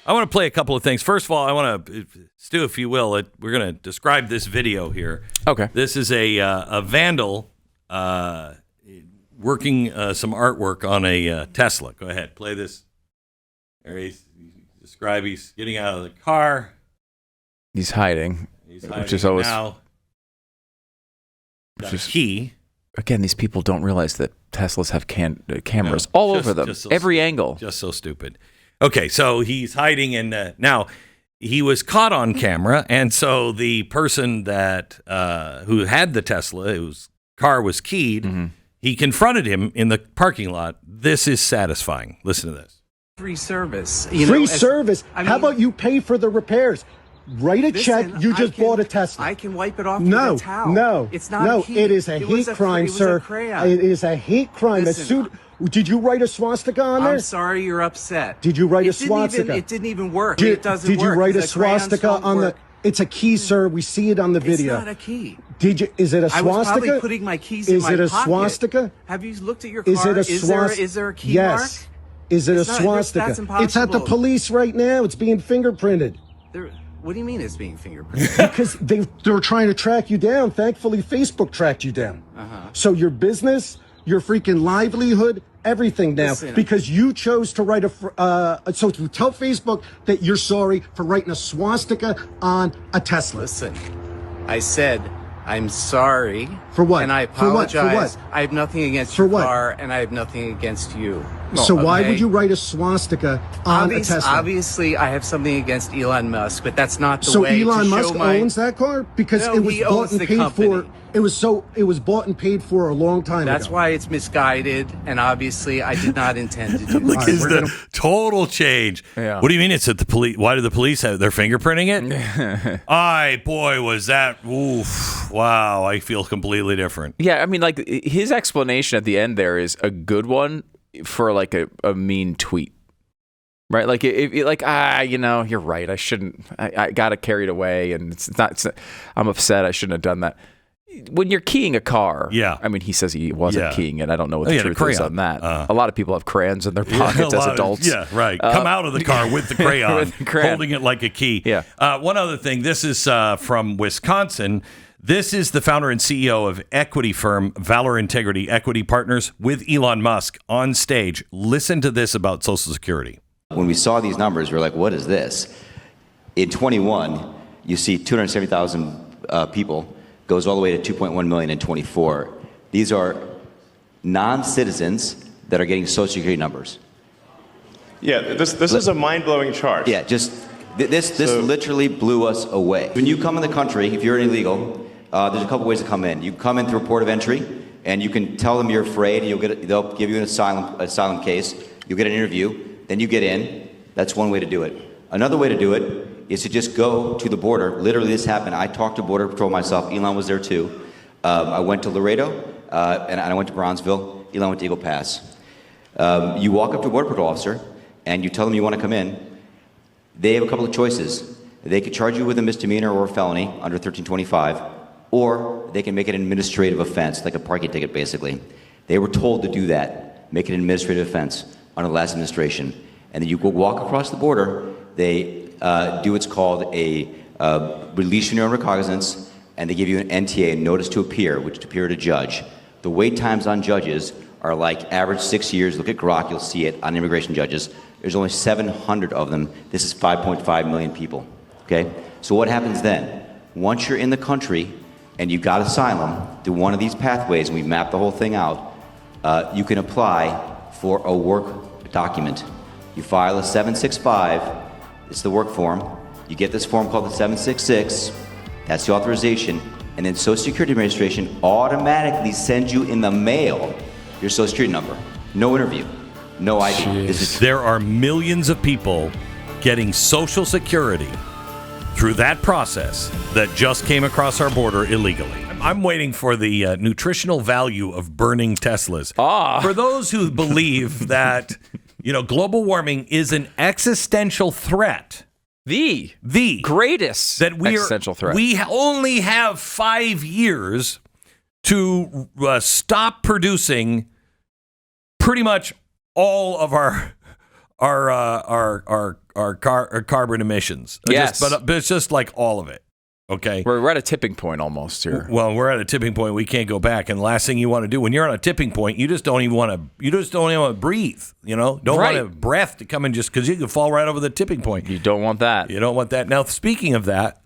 I want to play a couple of things. First of all, I want to, Stu, if you will, we're going to describe this video here. Okay. This is a vandal working some artwork on a Tesla. Go ahead, play this. There he's getting out of the car. He's hiding. Which is always now. Got a key. Again, these people don't realize that Teslas have cameras all over them, every angle. Just so stupid. Okay, so he's hiding, and now he was caught on camera, and so the person that who had the Tesla, whose car was keyed, he confronted him in the parking lot. This is satisfying. Listen to this. Free service. Free service? How about you pay for the repairs? Write a check. You just bought a Tesla. I can wipe it off with a towel. No, it's not. It is a hate crime, sir. It is a hate crime. Did you write a swastika on there? I'm sorry you're upset. Did you write a swastika? It didn't even work. It doesn't work. Did you write a swastika on the? It's a key, sir. We see it on the video. It's not a key. Is it a swastika? I was probably putting my keys in my pocket. Is it a swastika? Have you looked at your car? Is it a swastika? Is there a key mark? Yes. Is it a swastika? That's impossible. It's at the police right now. It's being fingerprinted. What do you mean it's being fingerprinted? Because they're trying to track you down. Thankfully, Facebook tracked you down. So your business, your freaking livelihood, everything now. Listen. Because you chose to write so to tell Facebook that you're sorry for writing a swastika on a Tesla. Listen, I said I'm sorry. For what? And I apologize. For what? I have nothing against your car, and I have nothing against you. So why would you write a swastika on a Tesla? Obviously, I have something against Elon Musk, but that's not the way to show So Elon Musk owns that car? Because it was bought and paid for. It was bought and paid for a long time ago. That's why it's misguided, and obviously I did not intend to do Look, that. is the total change. Yeah. What do you mean it's at the police? Why do the police have their fingerprinting it? Boy, was that, oof, wow, I feel completely different. Yeah, I mean, like, his explanation at the end there is a good one for, like, a mean tweet. Right? Like, you're right. I shouldn't, I got it carried away, and I'm upset. I shouldn't have done that. When you're keying a car, I mean, he says he wasn't keying it. I don't know what the truth is on that. A lot of people have crayons in their pockets as adults. Right. Come out of the car with the crayon, holding it like a key. Yeah. One other thing. This is from Wisconsin. This is the founder and CEO of equity firm Valor Integrity Equity Partners with Elon Musk on stage. Listen to this about Social Security. When we saw these numbers, we were like, what is this? In 21, you see 270,000 people, goes all the way to 2.1 million in 24. These are non-citizens that are getting Social Security numbers. Yeah, this is a mind-blowing chart. Yeah, this literally blew us away. When you come in the country, if you're an illegal, there's a couple ways to come in. You come in through a port of entry, and you can tell them you're afraid, and they'll give you an asylum case. You'll get an interview, then you get in. That's one way to do it. Another way to do it is to just go to the border. Literally, this happened. I talked to Border Patrol myself. Elon was there too. I went to Laredo, and I went to Bronzeville. Elon went to Eagle Pass. You walk up to a Border Patrol officer, and you tell them you want to come in. They have a couple of choices. They could charge you with a misdemeanor or a felony under 1325, or they can make it an administrative offense, like a parking ticket, basically. They were told to do that, make it an administrative offense under the last administration. And then you go walk across the border. They do what's called a release from your own recognizance, and they give you an NTA, a notice to appear, which to appear to judge. The wait times on judges are like average 6 years. Look at Grok, you'll see it on immigration judges. There's only 700 of them. This is 5.5 million people, okay? So what happens then? Once you're in the country and you got asylum through one of these pathways, and we map the whole thing out, you can apply for a work document. You file a 765, it's the work form. You get this form called the 766, that's the authorization, and then Social Security Administration automatically sends you in the mail your Social Security number. No interview, no ID. There are millions of people getting Social Security through that process that just came across our border illegally. I'm waiting for the nutritional value of burning Teslas. For those who believe that global warming is an existential threat. The greatest existential threat. We only have 5 years to stop producing pretty much all of our our carbon emissions. Yes. But it's just like all of it. Okay. We're at a tipping point almost here. Well, we're at a tipping point. We can't go back. And the last thing you want to do when you're on a tipping point, you just don't even want to breathe. Don't want a breath to come in just because you can fall right over the tipping point. You don't want that. You don't want that. Now, speaking of that,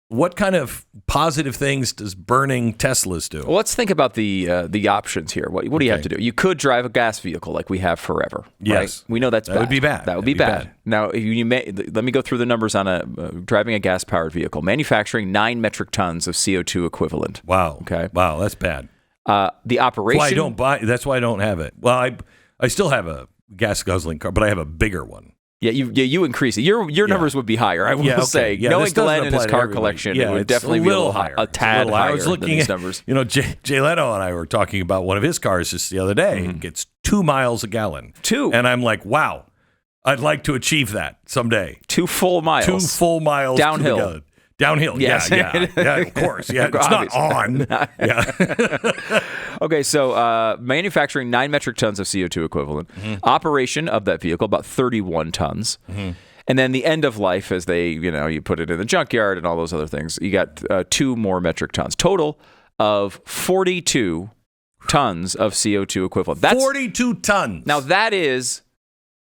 what kind of positive things does burning Teslas do? Well, let's think about the options here. What do you have to do? You could drive a gas vehicle like we have forever. Yes. Right? We know that's bad. That would be bad. That would be bad. Now, let me go through the numbers on driving a gas-powered vehicle. Manufacturing 9 metric tons of CO2 equivalent. Wow. Okay. Wow, that's bad. The operation. That's why I don't have it. Well, I still have a gas guzzling car, but I have a bigger one. Yeah, you increase it. Your numbers would be higher, I will say. Yeah, knowing Glenn and his car collection, it would definitely be a little higher. A tad higher. I was looking than these at numbers. Jay Leno and I were talking about one of his cars just the other day. It gets 2 miles a gallon. 2. And I'm like, wow, I'd like to achieve that someday. 2 full miles. 2 full miles downhill. To the gallon. Downhill, yes. yeah, of course. Yeah, it's not on. Yeah. Okay, so manufacturing 9 metric tons of CO2 equivalent. Operation of that vehicle, about 31 tons. And then the end of life, as they, you put it in the junkyard and all those other things, you got 2 more metric tons. Total of 42 tons of CO2 equivalent. That's 42 tons. Now that is,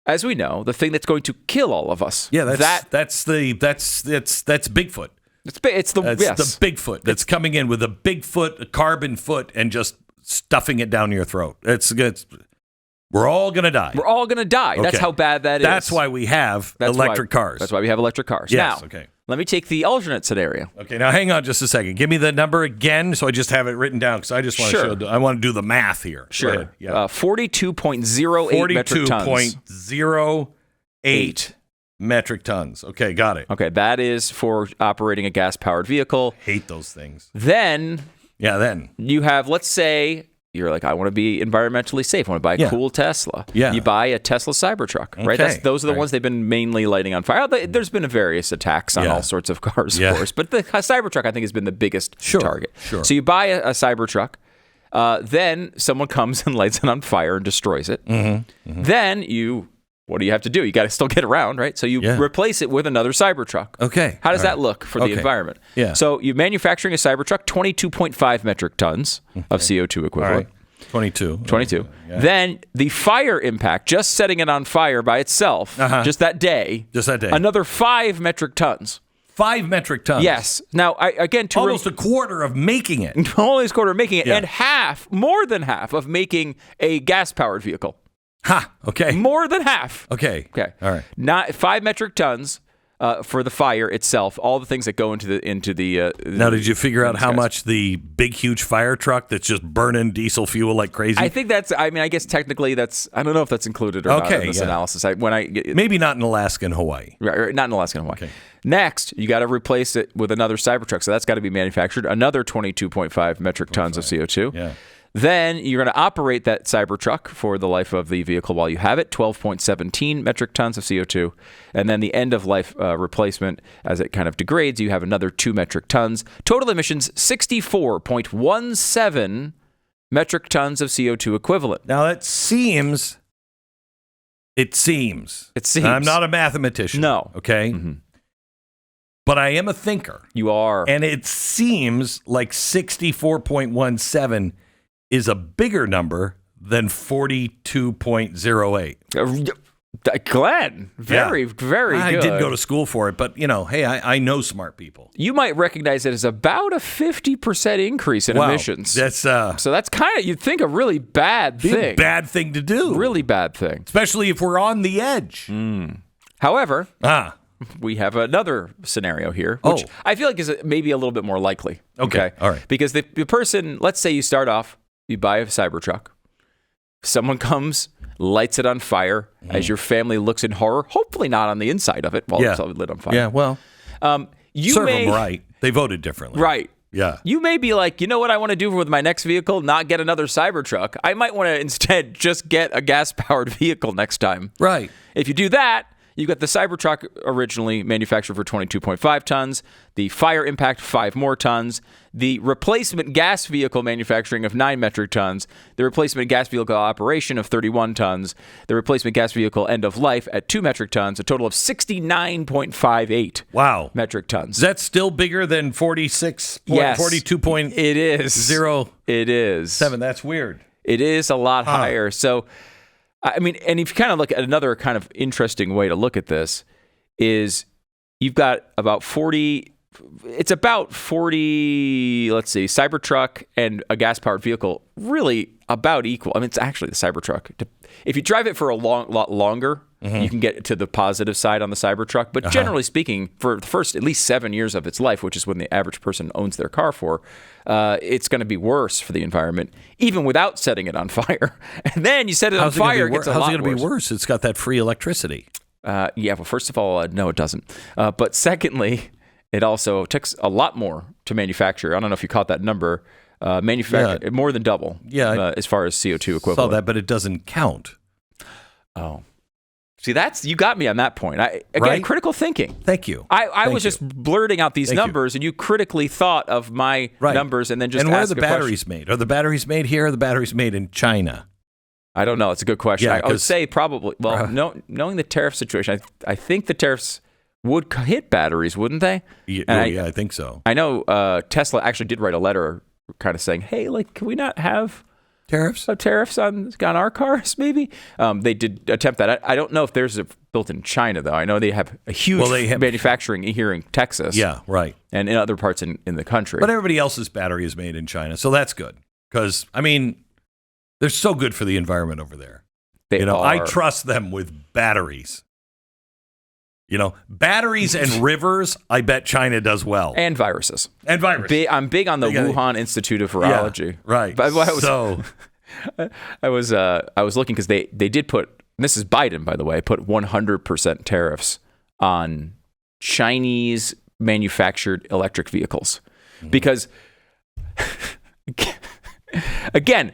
as we know, the thing that's going to kill all of us. Yeah, that's Bigfoot. It's the Bigfoot that's coming in with a carbon foot, and just stuffing it down your throat. We're all gonna die. We're all gonna die. Okay. That's how bad that is. That's why we have electric cars. That's why we have electric cars. Yes. Now, okay. Let me take the alternate scenario. Okay. Now, hang on just a second. Give me the number again, so I just have it written down because I just want to I want to do the math here. Sure. Yeah. 42.08 metric tons. 42.08 metric tons. Okay, got it. Okay, that is for operating a gas-powered vehicle. Hate those things. Then you have, let's say, you're like, I want to be environmentally safe. I want to buy a cool Tesla. Yeah. You buy a Tesla Cybertruck, right? Those are the ones they've been mainly lighting on fire. There's been various attacks on all sorts of cars, of course. But the Cybertruck, I think, has been the biggest target. Sure. So you buy a Cybertruck. Then someone comes and lights it on fire and destroys it. Then what do you have to do? You got to still get around, right? So you replace it with another Cybertruck. Okay. How does that look for the environment? Yeah. So you're manufacturing a Cybertruck, 22.5 metric tons of CO2 equivalent. All right. 22. Yeah. Then the fire impact, just setting it on fire by itself, just that day, another 5 metric tons. 5 metric tons. Yes. Now, almost a quarter of making it. Almost a quarter of making it, and more than half of making a gas-powered vehicle. Okay. More than half. Okay. All right. Not 5 metric tons for the fire itself. All the things that go into the. Now, did you figure out how much the big, huge fire truck that's just burning diesel fuel like crazy? I think that's. I mean, I guess technically that's. I don't know if that's included or not in this analysis. Maybe not in Alaska and Hawaii. Right. Not in Alaska and Hawaii. Okay. Next, you got to replace it with another Cybertruck, so that's got to be manufactured. Another 22.5 metric tons of CO2. Yeah. Then you're going to operate that Cybertruck for the life of the vehicle while you have it, 12.17 metric tons of CO2. And then the end of life replacement, as it kind of degrades, you have another 2 metric tons. Total emissions, 64.17 metric tons of CO2 equivalent. Now, it seems. I'm not a mathematician. No. Okay? Mm-hmm. But I am a thinker. You are. And it seems like 64.17 is a bigger number than 42.08. Glenn, very good. I didn't go to school for it, but, hey, I know smart people. You might recognize it as about a 50% increase in emissions. That's so that's kind of, you'd think, a really bad thing. Bad thing to do. Really bad thing. Especially if we're on the edge. However, we have another scenario here, which I feel like is maybe a little bit more likely. Okay. All right. Because the person, let's say you start off, you buy a Cybertruck. Someone comes, lights it on fire as your family looks in horror, hopefully not on the inside of it while it's lit on fire. Yeah, well, you serve them right. They voted differently. Right. Yeah. You may be like, you know what I want to do with my next vehicle? Not get another Cybertruck. I might want to instead just get a gas-powered vehicle next time. Right. If you do that, You've got the Cybertruck originally manufactured for 22.5 tons, the Fire Impact 5 more tons, the replacement gas vehicle manufacturing of 9 metric tons, the replacement gas vehicle operation of 31 tons, the replacement gas vehicle end of life at 2 metric tons, a total of 69.58 Wow. metric tons. Is that still bigger than 46? Yes. 42.0? It is. It is. 7. That's weird. It is a lot higher. So, I mean, and if you kind of look at another kind of interesting way to look at this is you've got about 40, let's see, Cybertruck and a gas-powered vehicle really about equal. I mean, it's actually the Cybertruck. If you drive it for a lot longer, you can get to the positive side on the Cybertruck. But generally speaking, for the first at least 7 years of its life, which is when the average person owns their car for, it's going to be worse for the environment, even without setting it on fire. And then you set it on fire, it gets a lot worse. How's it going to be worse? It's got that free electricity. Yeah, well, first of all, no, it doesn't. But secondly, it also takes a lot more to manufacture. I don't know if you caught that number. Manufacture more than double. Yeah, as far as CO2 equivalent. Saw that, but it doesn't count. Oh, see, you got me on that point. Critical thinking. Thank you. I was just blurting out these numbers, and you critically thought of my numbers, and then just. And where are the batteries made? Are the batteries made here? Or are the batteries made in China? I don't know. It's a good question. Yeah, I would say probably. Well, knowing the tariff situation, I think the tariffs would hit batteries, wouldn't they? Yeah, I think so. I know Tesla actually did write a letter kind of saying, hey, like, can we not have tariffs on our cars, maybe? They did attempt that. I don't know if theirs are built in China, though. I know they have a huge manufacturing here in Texas. Yeah, right. And in other parts in the country. But everybody else's battery is made in China, so that's good. Because, I mean, they're so good for the environment over there. I trust them with batteries. Batteries and rivers, I bet China does well. And viruses. I'm big on the Wuhan Institute of Virology. Yeah, right. But I was looking because they did put, and this is Biden, by the way, put 100% tariffs on Chinese manufactured electric vehicles. Because, again,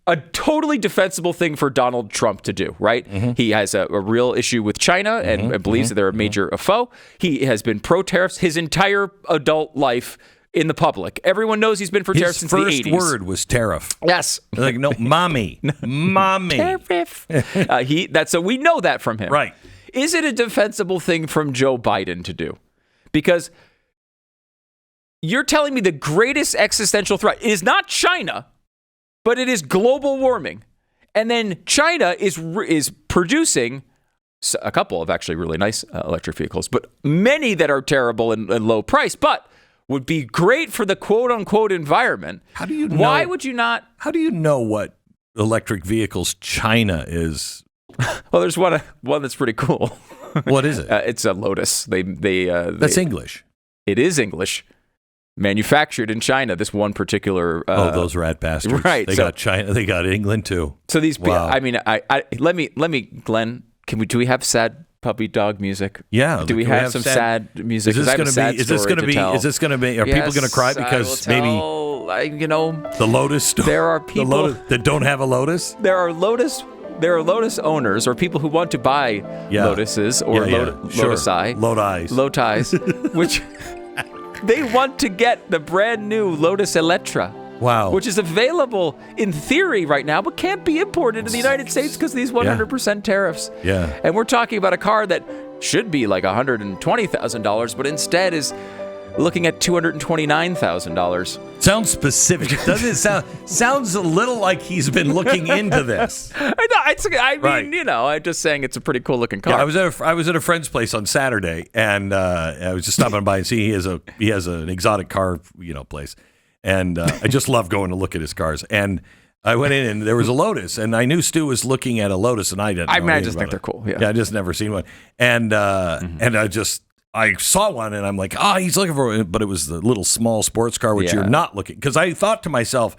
a totally defensible thing for Donald Trump to do, right? He has a real issue with China and believes that they're a major foe. He has been pro-tariffs his entire adult life in the public. Everyone knows he's been for tariffs since the 80s. His first word was tariff. Yes. Like, no, mommy. Mommy. Tariff. So we know that from him. Right. Is it a defensible thing from Joe Biden to do? Because you're telling me the greatest existential threat is not China, but it is global warming. And then China is producing a couple of actually really nice electric vehicles, but many that are terrible and low price, but would be great for the quote unquote environment. How do you know? Why would you not? How do you know what electric vehicles China is? Well, there's one that's pretty cool. What is it? It's a Lotus. That's English. It is English. Manufactured in China, this one particular. Those rat bastards! Right, they got China. They got England too. So these. Wow. I mean, let me, Glenn. Do we have sad puppy dog music? Yeah. Do we have some sad music? Is this going to be? Is this going to be? Is this going to be? Are people going to cry because maybe the Lotus store? There are people that don't have a Lotus. There are Lotus owners or people who want to buy Lotuses or Lotis, which. They want to get the brand new Lotus Electra. Wow. Which is available in theory right now, but can't be imported in the United States because of these 100% tariffs. Yeah. And we're talking about a car that should be like $120,000, but instead is looking at $229,000. Sounds specific. Doesn't it sounds a little like he's been looking into this. I mean, I'm just saying it's a pretty cool looking car. Yeah, I was at a friend's place on Saturday, and I was just stopping by and see he has an exotic car place, and I just love going to look at his cars. And I went in and there was a Lotus, and I knew Stu was looking at a Lotus, and I didn't. I just think they're cool. Yeah, I just never seen one, and I saw one and I'm like, he's looking for it. But it was the little small sports car, which you're not looking. Because I thought to myself,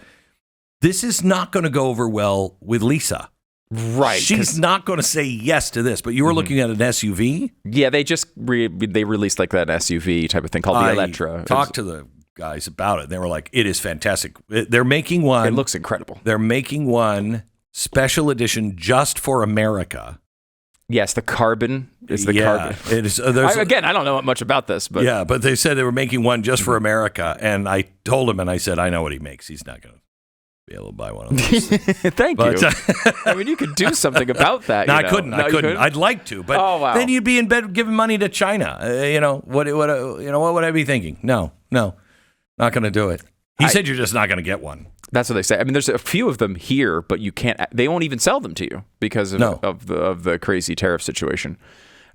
this is not going to go over well with Lisa. Right. She's not going to say yes to this. But you were looking at an SUV? Yeah, they just they released like that SUV type of thing called the Electra. Talked to the guys about it. They were like, it is fantastic. They're making one. It looks incredible. They're making one special edition just for America. Yes, the carbon is the Yeah, carbon. it is. Again, I don't know much about this, but yeah, but they said they were making one just for America, and I told him, and I said, I know what he makes. He's not going to be able to buy one of those. Thank you. I mean, you could do something about that. No, you I know. couldn't. No, I you couldn't. I'd like to, but Oh, wow. then you'd be in bed giving money to China. What would I be thinking? No, not going to do it. He said you're just not going to get one. That's what they say. I mean, there's a few of them here, but you can't. They won't even sell them to you because of the crazy tariff situation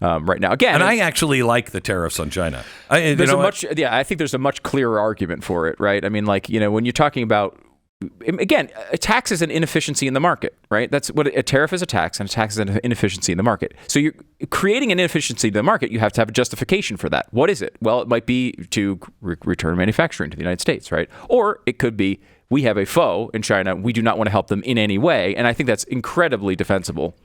right now. Again, and I actually like the tariffs on China. I think there's a much clearer argument for it, right? I mean, when you're talking about, again, a tax is an inefficiency in the market, right? That's what a tariff is. A tax, and a tax is an inefficiency in the market. So you're creating an inefficiency in the market. You have to have a justification for that. What is it? Well, it might be to return manufacturing to the United States, right? Or it could be we have a foe in China. We do not want to help them in any way, and I think that's incredibly defensible